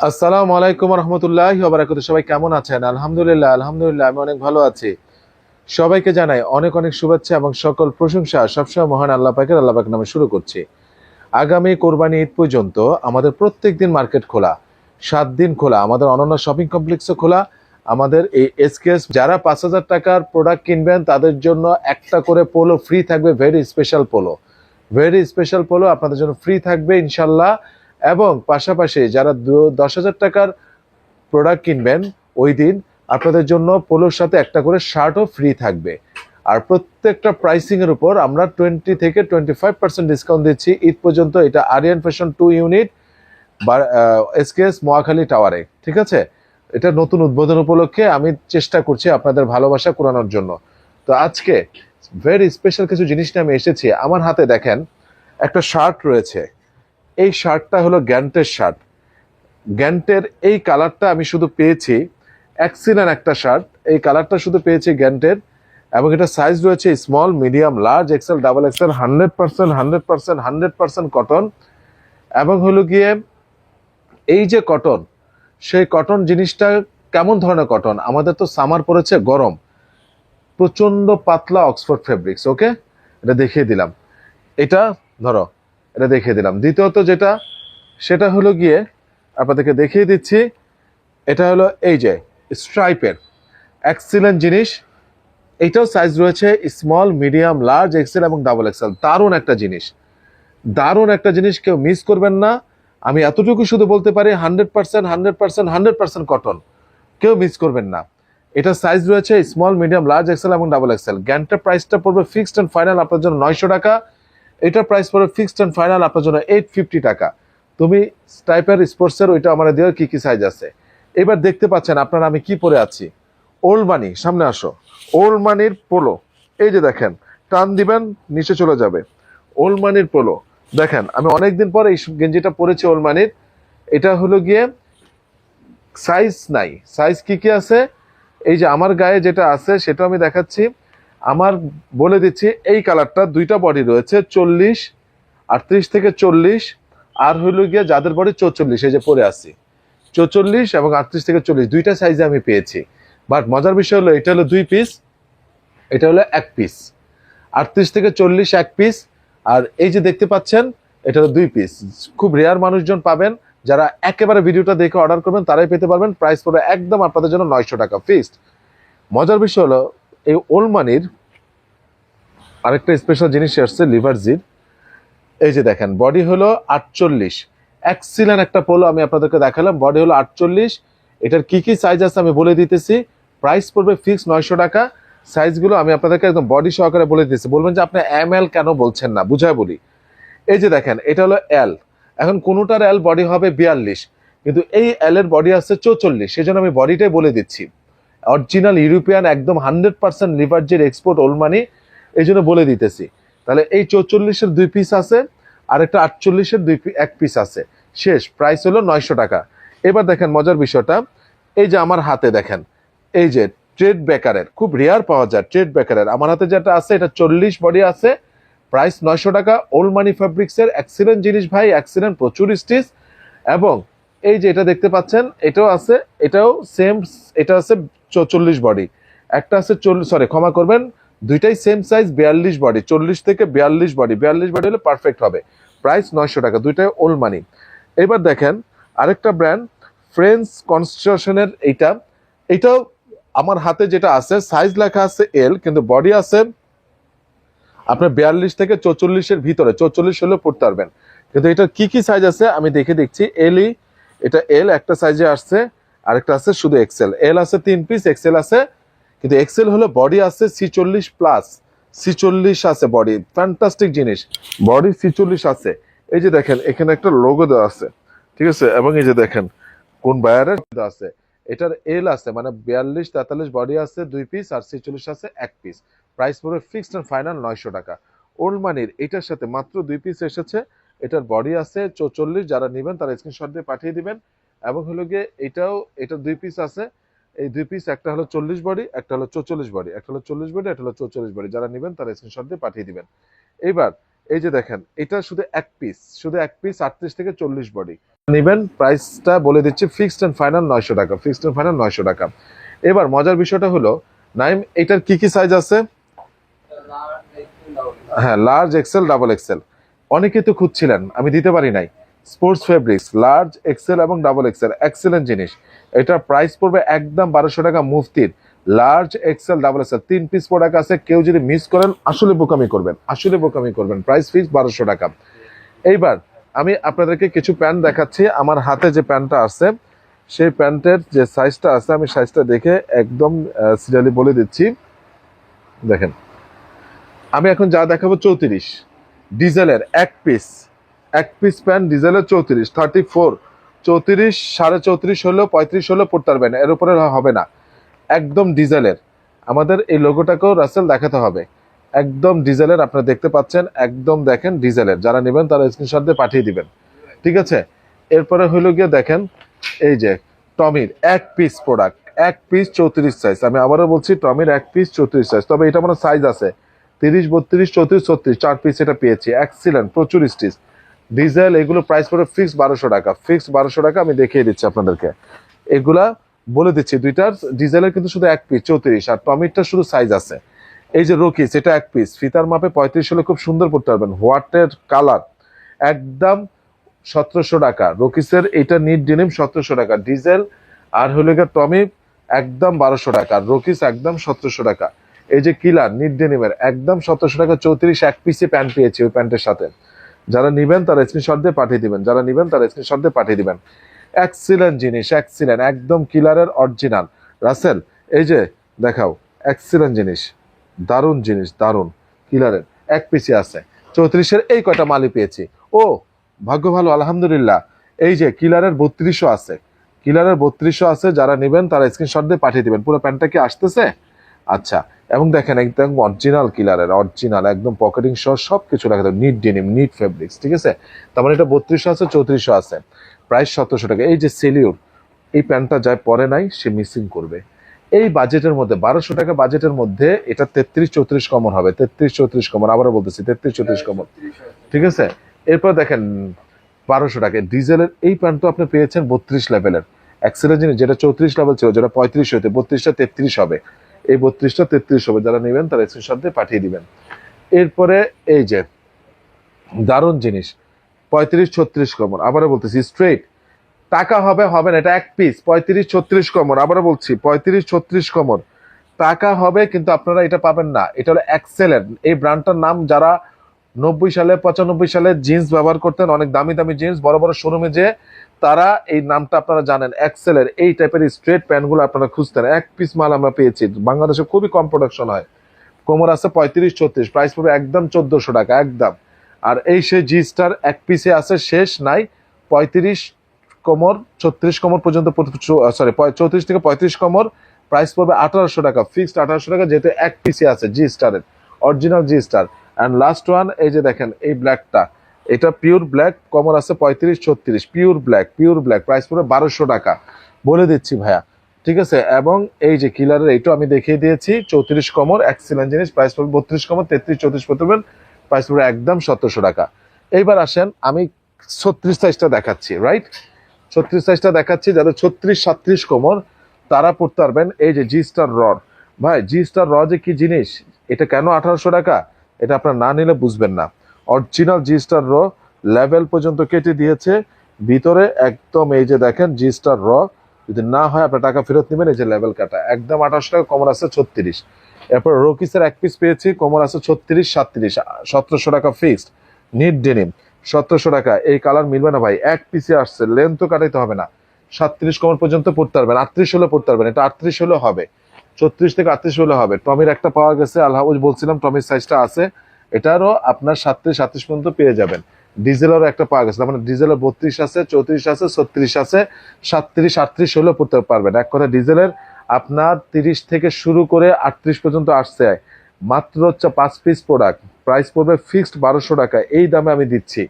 আসসালামু আলাইকুম রহমতুল্লাহি ওয়া বারাকাতুহু। সবাই কেমন আছেন? আলহামদুলিল্লাহ আমি অনেক ভালো আছি। সবাইকে জানাই অনেক অনেক শুভেচ্ছা এবং সকল প্রশংসা সবসময় মহান আল্লাহ পাকের নামে শুরু করছি। আগামী কোরবানি ঈদ পর্যন্ত আমাদের প্রত্যেক দিন মার্কেট খোলা, 7 দিন খোলা, আমাদের অনন্য শপিং কমপ্লেক্সও খোলা। আমাদের এই এসকেএস যারা 5,000 টাকার প্রোডাক্ট কিনবেন তাদের জন্য একটা করে পোলো ফ্রি থাকবে। ভেরি স্পেশাল পোলো আপনাদের জন্য ফ্রি থাকবে ইনশাল্লাহ। এবং পাশাপাশি যারা 10,000 টাকার প্রোডাক্ট কিনবেন ওই দিন আপনাদের জন্য পোলোর সাথে একটা করে শার্টও ফ্রি থাকবে। আর প্রত্যেকটা প্রাইসিং এর উপর আমরা 20 থেকে 25% ডিসকাউন্ট দিচ্ছি ঈদ পর্যন্ত। এটা আরিয়ান ফ্যাশন 2 ইউনিট বা এসকেএস মহাখালী টাওয়ারে, ঠিক আছে? এটা নতুন উদ্বোধন উপলক্ষে আমি চেষ্টা করছি আপনাদের ভালোবাসা কুড়ানোর জন্য। তো আজকে ভেরি স্পেশাল কিছু জিনিস নিয়ে আমি এসেছি। আমার হাতে দেখেন একটা শার্ট রয়েছে। এই শার্টটা হলো গ্যান্টের শার্ট। গ্যান্টের এই কালারটা আমি শুধু পেয়েছি, এক্সিলেন্ট একটা শার্ট। এই কালারটা শুধু পেয়েছি গ্যান্টের, এবং এটা সাইজ রয়েছে small, medium, large, XL, double XL. 100% cotton. এবং হলো গিয়ে এই যে কটন, সেই কটন জিনিসটা কেমন ধরনের কটন? আমাদের তো সামার পড়েছে, গরম, প্রচন্ড পাতলা অক্সফোর্ড ফেব্রিক্স। ওকে, এটা দেখিয়ে দিলাম। এটা ধরো, এটা দেখিয়ে দিলাম। দ্বিতীয়ত যেটা, সেটা হলো গিয়ে আপনাদেরকে দেখিয়ে দিচ্ছি। এটা হলো এই যে স্ট্রাইপের এক্সিলেন্ট জিনিস। এটাও সাইজ রয়েছে স্মল, মিডিয়াম, লার্জ, এক্সেল এবং ডাবল এক্সেল। দারুণ একটা জিনিস, কেউ মিস করবেন না। আমি এতটুকু শুধু বলতে পারি 100% কটন, কেউ মিস করবেন না। এটা সাইজ রয়েছে স্মল, মিডিয়াম, লার্জ, এক্সেল এবং ডাবল এক্সেল। গ্যান্টের প্রাইসটা পড়বে ফিক্সড অ্যান্ড ফাইনাল আপনার জন্য 900 টাকা। এটার প্রাইস পড়বে ফিক্সড অ্যান্ড ফাইনাল আপনার জন্য 850 টাকা। তুমি স্টাইপার স্পোর্টসের ওইটা আমার দেওয়ার কি কি সাইজ আছে। এবার দেখতে পাচ্ছেন আপনারা আমি কি পরে আছি। ওল্ড মানি, সামনে আসো। ওল্ড মানির পোলো, এই যে দেখেন, টান দিবেন নিচে চলে যাবে। ওল্ড মানির পোলো দেখেন, আমি অনেকদিন পরে এই গেঞ্জিটা পরেছি ওল্ড মানির। এটা হলো গিয়ে সাইজ নাই। সাইজ কি কি আছে, এই যে আমার গায়ে যেটা আছে সেটা আমি দেখাচ্ছি। আমার বলে দিচ্ছি, এই কালারটা দুইটা বডি রয়েছে, 40, 38 থেকে 40। আর হইলো গিয়ে যাদের বডি 44, এই যে পরে আসি, 44 এবং 38 থেকে 40 দুইটা সাইজে আমি পেয়েছি। বাট মজার বিষয় হলো এটা হলো 2 পিস, এটা হলো 1 পিস। 38 থেকে 40 1 পিস, আর এই যে দেখতে পাচ্ছেন এটা হলো 2 পিস। খুব রেয়ার মানুষজন পাবেন, যারা একেবারে ভিডিওটা দেখে অর্ডার করবেন তারাই পেতে পারবেন। প্রাইস পড়বে একদম আপনাদের জন্য 900 টাকা ফিক্সড। মজার বিষয় হলো এই ওল্ড মানির আরেকটা স্পেশাল জিনিস আসছে, লিভারজির। এই যে দেখেন, বডি হলো 48, এক্সিলেন্ট একটা পোলো আমি আপনাদেরকে দেখালাম। বডি হলো 48। এটার কি কি সাইজ আছে আমি বলে দিতেছি। প্রাইস পড়বে ফিক্স 900 টাকা। সাইজগুলো আমি আপনাদেরকে একদম বডি সহকারে বলে দিতেছি। বলবেন যে আপনি ML কেন বলছেন না, বুঝায় বলি। এই যে দেখেন, এটা হলো এল। এখন কোনোটার এল বডি হবে 42, কিন্তু এই এল এর বডি আছে 44, সেজন্য আমি বডিটাই বলে দিচ্ছি। অরিজিনাল ইউরোপিয়ান, একদম 100% লিভারজির এক্সপোর্ট ওল্ড মানি, এই জন্য বলে দিতেছি। তাহলে এই 44-এর 2 পিস আছে, আর একটা 48-এর 1 পিস আছে। শেষ, প্রাইস হলো 900 টাকা। এবার দেখেন মজার বিষয়টা, এই যে আমার হাতে দেখেন, এই যে ট্রেড বেকারের, খুব রেয়ার পাওয়া যায় ট্রেড বেকারের। আমার হাতে যেটা আছে এটা 40 বডি আছে, প্রাইস 900 টাকা। ওল্ড মানি ফ্যাব্রিক্সের এক্সিলেন্ট জিনিস ভাই, এক্সিলেন্ট, প্রচুর স্টিচ। এবং এই যে এটা দেখতে পাচ্ছেন, এটাও আছে, এটাও সেম। এটা আছে 44 বডি, একটা আছে 40, সরি ক্ষমা করবেন, দুইটাই সেম সাইজ 42 বডি, 40 থেকে 42 বডি। 42 বডি হলে পারফেক্ট হবে। প্রাইস 900 টাকা, দুইটাই ওল্ড মানি। এবার দেখেন আরেকটা ব্র্যান্ড, ফ্রেন্স কনস্ট্রাকশনের। এটাও আমার হাতে যেটা আছে, সাইজ লেখা আছে এল, কিন্তু বডি আছে আপনার 42 থেকে 44-এর ভিতরে। 44 হলেও পড়তে পারবেন, কিন্তু এটার কি কি সাইজ আছে আমি দেখে দিচ্ছি। এলই, এটা এল একটা সাইজে আসছে, আরেকটা আছে শুধু এক্সেল। এল আছে 3 পিস, এক্সেল আছে, কিন্তু এক্সেল হলো বডি আছে 46 প্লাস, 46 আছে বডি। ফ্যান্টাস্টিক জিনিস, বডি 46 আছে। এই যে দেখেন এখানে একটা লোগো দেওয়া আছে, ঠিক আছে? এবং এই যে দেখেন কোন বায়ারের আছে। এটার এল আছে, মানে 42 43 বডি আছে 2 পিস, আর 46 আছে 1 পিস। প্রাইস পড়বে ফিক্সড এন্ড ফাইনাল 900 টাকা। ওল্ড মানির এটার সাথে মাত্র 2 পিস এসেছে। এটার বডি আছে 44, যারা নেবেন তারা স্ক্রিনশট দিয়ে পাঠিয়ে দিবেন। এবং হলো গিয়ে এটা 2 পিস আছে। এই 2 পিস, একটা হলো 40 বডি, একটা হলো 44 বডি, একটা হলো 40 বডি, একটা হলো 44 বডি। যারা নেবেন তারা স্ক্রিনশট দিয়ে পাঠিয়ে দিবেন। এবার এই যে দেখেন এটা শুধু এক পিস, 38 থেকে 40 বডি নেবেন। প্রাইসটা বলে দিচ্ছি, ফিক্সড এন্ড ফাইনাল 900 টাকা, ফিক্সড এন্ড ফাইনাল 900 টাকা। এবার মজার বিষয়টা হলো নাইম, এটার কি কি সাইজ আছে? হ্যাঁ, লার্জ, এক্সেল, ডাবল এক্সেল। অনেকে তো খুঁজছিলেন, আমি দিতে পারি নাই। স্পোর্টস ফেব্রিক্স, লার্জ, এক্সেল এবং ডাবল এক্সেল, এক্সেলেন্ট জিনিস। এটার প্রাইস পড়বে একদম 1200 টাকা মুফতির। Large, XL, double XL 3 piece product আছে। কেউ যদি মিস করেন আসলে বোকামি করবেন, আসলে বোকামি করবেন। প্রাইস ফিক্স 1200 টাকা। এইবার আমি আপনাদেরকে কিছু প্যান্ট দেখাচ্ছি। আমার হাতে যে প্যান্টটা আছে সেই প্যান্টের যে সাইজটা আছে, আমি সাইজটা দেখে একদম সিরিয়ালি বলে দিচ্ছি। দেখেন, আমি এখন যা দেখাবো 34 ডিজেলের এক পিস প্যান্ট, ডিজেলের 34, 34, 34, 34.5 হলো, 35 হলো পড়তে পারবেন, এর উপরে হবে না। একদম ডিজেলের। আমাদের এই লোগোটাকেও রাসেল দেখাতে হবে। একদম ডিজেলের, আপনারা দেখতে পাচ্ছেন, একদম দেখেন ডিজেলের। যারা নেবেন তারা স্ক্রিনশট দিয়ে পাঠিয়ে দিবেন, ঠিক আছে? এরপরে হইলো গিয়ে দেখেন, এই যে টমির এক পিস প্রোডাক্ট, এক পিস 34 সাইজ। আমি আবারও বলছি, টমির এক পিস 34 সাইজ। তবে এটা মানে সাইজ আছে 30, 32, 34, 36, 4 পিস এটা পেয়েছি। এক্সিলেন্ট, প্রচুর স্টিচ, ডিজেল। এগুলো প্রাইস পড়ে ফিক্স 1200 টাকা, ফিক্স 1200 টাকা। আমি দেখিয়ে দিচ্ছি আপনাদেরকে, এগুলা বলে দিচ্ছি। দুইটার ডিজেলের কিন্তু শুধু এক পিস 34, আর টমিরটা শুধু সাইজ আছে। এই যে রকিস, এটা এক পিস, ফিতার মাপে 35 হলে খুব সুন্দর পড়তে পারবেন। হোয়াটের কালার, একদম 1700 টাকা। রকিসের এটা নিট ডেনিম 1700 টাকা, ডিজেল আর হলো গিয়ে টমি একদম 1200 টাকা, রকিস একদম 1700 টাকা। এই যে কিলার নিট ডেনিমের একদম 1700 টাকা, 34 এক পিসে প্যান্ট পেয়েছি ওই প্যান্টের সাথে। যারা নিবেন তারা স্ক্রিনশট দিয়ে পাঠিয়ে দিবেন, যারা নিবেন তারা স্ক্রিনশট দিয়ে পাঠিয়ে দিবেন। এক্সিলেন্ট জিনিস, এক্সিলেন্ট, একদম কিলারের অরিজিনাল। রাসেল, এই যে দেখাও, এক্সিলেন্ট জিনিস, দারুণ জিনিস, দারুণ। কিলারের এক পিসে আছে 34-এর, এই কয়টা মালই পেয়েছি। ও ভাগ্য ভালো, আলহামদুলিল্লাহ। এই যে কিলারের 3200 আছে, কিলারের 3200 আছে। যারা নেবেন তারা স্ক্রিনশট দিয়ে পাঠিয়ে দিবেন। পুরো প্যান্টটা কি আসতেছে? আচ্ছা। এবং দেখেন একদম অরিজিনাল কিলারের, অরিজিনাল একদম পকেটিং সহ সবকিছু রাখা যাবে। নিট ডেনিম, নিট ফেব্রিক্স, ঠিক আছে? তার মানে এটা 3200 আছে, 3400 আছে, প্রাইস 1700 টাকা। এই যে সেলিউর, এই প্যান্টটা যায় পরে নাই সে মিসিং করবে। এই বাজেটের মধ্যে 1200 টাকা বাজেটের মধ্যে এটা 33-34 কমন হবে, 33-34 কমন। আবারও বলতেছি 33-34 কমন, ঠিক আছে? এরপর দেখেন 1200 টাকা ডিজেলের এই প্যান্টটা আপনি পেয়েছেন 32 লেভেলের। এক্সেলের জিনিস, যেটা 34 লেভেল ছিল, যেটা 35 হইতে 32টা 33 হবে। এই 32টা 33 হবে। যারা নেবেন তারা স্ক্রিনশট দিয়ে পাঠিয়ে দিবেন। এরপরে এই যে দারুণ জিনিস, 35-36 কমন। আবারও বলতেছি স্ট্রেট টাকা হবে, হবে না। এটা এক পিস 35-36 কমন। আবারও বলছি 35-36 কমন টাকা হবে, কিন্তু আপনারা এটা পাবেন না। এটা হলো এক্সেলেন্ট। এই ব্র্যান্ডটার নাম, যারা 90 সালে 95 সালে জিন্স ব্যবহার করতেন, অনেক দামি দামি জিন্স, বড় বড় শোরুমে, যে তারা এই নামটা আপনারা জানেন। এক্সেলের এই টাইপের স্ট্রেট প্যান্টগুলো আপনারা খুঁজতেন, এক পিস মাল আমরা পেয়েছি। বাংলাদেশে খুবই কম প্রোডাকশন হয়। কোমর আছে 35-36, প্রাইস পড়বে একদম 1400 টাকা, একদম। আর এই সেই জি স্টার এক পিসে আছে, শেষ নাই। 35 কোমর, 36 কোমর পর্যন্ত, সরি 34 থেকে 35 কোমর, প্রাইস পড়বে 1800 টাকা, ফিক্সড 1800 টাকা, যেহেতু এক পিসে আছে জি স্টারের, original G star. And last one, এই যে দেখেন এই ব্ল্যাকটা, এটা পিওর ব্ল্যাক, কোমর আছে 35-36, pure black, pure black, price পড়বে 1200 টাকা, বলে দিচ্ছি ভাইয়া, ঠিক আছে? এবং এই যে কিলারের এইটাও আমি দেখিয়ে দিয়েছি, 34 কোমর, এক্সিলেন্ট জিনিস, প্রাইস পড়বে 32 কোমর, 33-34 পড়তে পারবেন, প্রাইস পড়বে একদম 1700 টাকা। এইবার আসেন, আমি 36 সাইজটা দেখাচ্ছি, রাইট? 36 সাইজটা দেখাচ্ছি। যাদের 36-37 কোমর তারা পড়তে পারবেন এই যে জি স্টার র। ভাই, জি স্টার র যে কি জিনিস, এটা কেন 1800 টাকা, এটা আপনার না নিলে বুঝবেন না। অরিজিনাল জি স্টার র, লেভেল পর্যন্ত কেটে দিয়েছে ভিতরে একদম। এই যে দেখেন জি স্টার র, যদি না হয় আপনার টাকা ফেরত নেবেন। এই যে লেভেল কাটা, একদম 1800 টাকা, কোমর আছে 36। এরপর রকিসের এক পিস পেয়েছি, কোমর আছে 36-37, 1700 টাকা ফিক্সড, নিট ডেনিম 1700 টাকা। এই কালার মিলবে না ভাই, এক পিসে আসছে, লেন্থ তো কাটাইতে হবে না। 37 কোমর পর্যন্ত পড়তে পারবেন, 38 হলে পড়তে পারবেন, এটা 38 হলে হবে, 34 থেকে 38 হলে হবে। টমির একটা পাওয়া গেছে, আল্লাহ বলছিলাম টমির সাইজটা আছে, এটারও আপনার 37-38 পর্যন্ত পেয়ে যাবেন। ডিজেলেরও একটা পাওয়া গেছে, মানে ডিজেলের 32 আছে, 34 আছে, 36 আছে, 37-38 হলেও পড়তে পারবেন। এক কথা ডিজেলের আপনার 30 থেকে শুরু করে 38 পর্যন্ত আসছে, মাত্র হচ্ছে 5 পিস প্রোডাক্ট, প্রাইস পড়বে ফিক্সড 1200 টাকা। এই দামে আমি দিচ্ছি,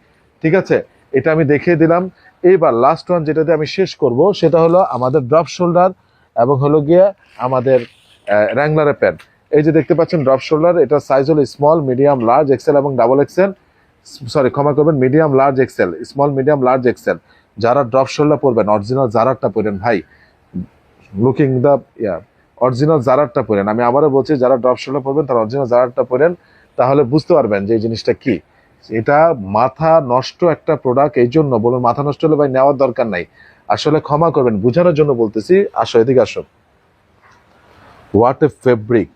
ঠিক আছে? এটা আমি দেখিয়ে দিলাম। এইবার লাস্ট ওয়ান যেটা দিয়ে আমি শেষ করব, সেটা হলো আমাদের ড্রপ শোল্ডার এবং হলো গিয়ে আমাদের র্যাংলারের প্যান্ট। এই যে দেখতে পাচ্ছেন ড্রপ শোল্ডার, এটা সাইজ হলো স্মল, মিডিয়াম, লার্জ, এক্সেল এবং ডাবল এক্সেল। সরি ক্ষমা করবেন, medium large Excel, small medium large Excel, যারা ড্রপ শোল্ডার পরবেন অরিজিনাল জারারটা পরেন ভাই, লুকিং দ্য অরিজিনাল জারারটা পরেন। আমি আবারও বলছি, যারা ড্রপ শোল্ডার পরবেন তারা অরিজিনাল জারারটা পরেন, তাহলে বুঝতে পারবেন যে এই জিনিসটা কি। এটা মাথা নষ্ট একটা প্রোডাক্ট, এই জন্য বলুন মাথা নষ্ট হলে ভাই নেওয়ার দরকার নাই। আসলে ক্ষমা করবেন, বোঝানোর জন্য বলতেছি। আসো এদিকে আসো, হোয়াট এ ফেব্রিক,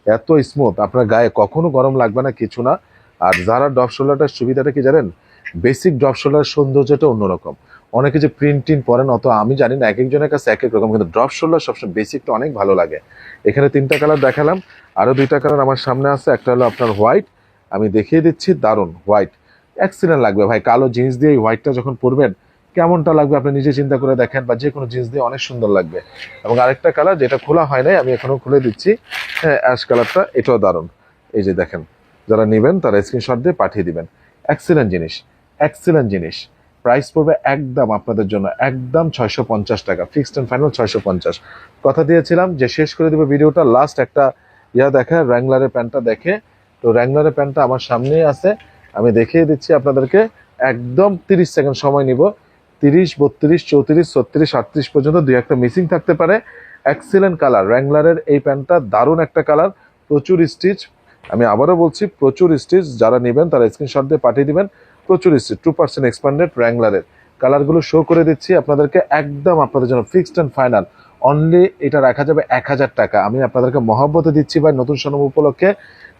এত স্মুথ, আপনার গায়ে কখনো গরম লাগবে না, কিছু না। আর যারা ড্রপ শোল্ডারটার সুবিধাটা কি জানেন, বেসিক ড্রপ শোল্ডার সৌন্দর্যটা অন্যরকম। অনেকে যে প্রিন্টিং পরেন অত আমি জানি না, এক একজনের কাছে এক এক রকম, কিন্তু ড্রপ শোল্ডার সবসময় বেসিকটা অনেক ভালো লাগে। এখানে 3টা কালার দেখালাম, আরো 2টা কালার আমার সামনে আছে। একটা হলো আপনার হোয়াইট, আমি দেখিয়ে দিচ্ছি, দারুণ হোয়াইট, এক্সিলেন্ট লাগবে ভাই। কালো জিন্স দিয়ে এই হোয়াইটটা যখন পরবেন কেমনটা লাগবে আপনি নিজে চিন্তা করে দেখেন, বা যে কোনো জিন্স দিয়ে অনেক সুন্দর লাগবে। এবং আরেকটা কালার যেটা খোলা হয় নাই, আমি এখনো খুলে দিচ্ছি, হ্যাঁ অ্যাশ কালারটা, এটাও দারুণ। এই যে দেখেন, যারা নেবেন তারা স্ক্রিনশট দিয়ে পাঠিয়ে দিবেন। এক্সিলেন্ট জিনিস, এক্সিলেন্ট জিনিস। প্রাইস পড়বে একদম আপনাদের জন্য একদম 650 টাকা, ফিক্সড অ্যান্ড ফাইনাল 650। কথা দিয়েছিলাম যে শেষ করে দেবো ভিডিওটা, লাস্ট একটা দেখে র্যাংলারের প্যান্টটা দেখে। তো র্যাংলারের প্যান্টটা আমার সামনেই আছে, আমি দেখিয়ে দিচ্ছি আপনাদেরকে। একদম 30 সেকেন্ড সময় নিব, 30, 32, 34, 36, 38 পর্যন্ত 2-1টা মিসিং থাকতে পারে। এক্সিলেন্ট কালার, র্যাংলারের এই প্যান্টটা দারুণ একটা কালার, প্রচুর স্টিচ। আমি আবারও বলছি, প্রচুর স্টিচ। যারা নেবেন তারা স্ক্রিনশট দিয়ে পাঠিয়ে দিবেন। প্রচুর স্টিচ, 2% এক্সপ্যান্ডেড র্যাংলারের। কালারগুলো শো করে দিচ্ছি আপনাদেরকে, একদম আপনাদের জন্য ফিক্সড অ্যান্ড ফাইনাল। অনলি এটা রাখা যাবে 1000 টাকা। আমি আপনাদেরকে মহব্বতে দিচ্ছি ভাই, নতুন সনম উপলক্ষে,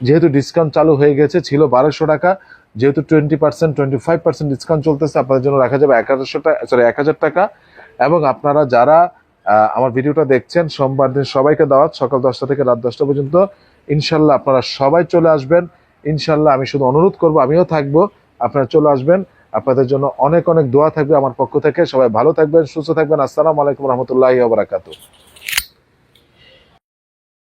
যেহেতু ডিসকাউন্ট চালু হয়ে গেছে, ছিল 1200 টাকা, যেহেতু 20%, 25% ডিসকাউন্ট চলতেছে, আপনাদের জন্য রাখা যাবে 1000 টাকা। এবং আপনারা যারা আমার ভিডিওটা দেখছেন, সোমবার দিন সবাইকে দাওয়াত, সকাল 10টা থেকে রাত 10টা পর্যন্ত। ইনশাল্লাহ আপনারা সবাই চলে আসবেন, ইনশাল্লাহ। আমি শুধু অনুরোধ করবো, আমিও থাকবো, আপনারা চলে আসবেন। আপনাদের জন্য অনেক অনেক দোয়া থাকবে আমার পক্ষ থেকে। সবাই ভালো থাকবেন, সুস্থ থাকবেন। আসসালামু আলাইকুম রহমতুল্লাহি ওয়া বারাকাতুহু।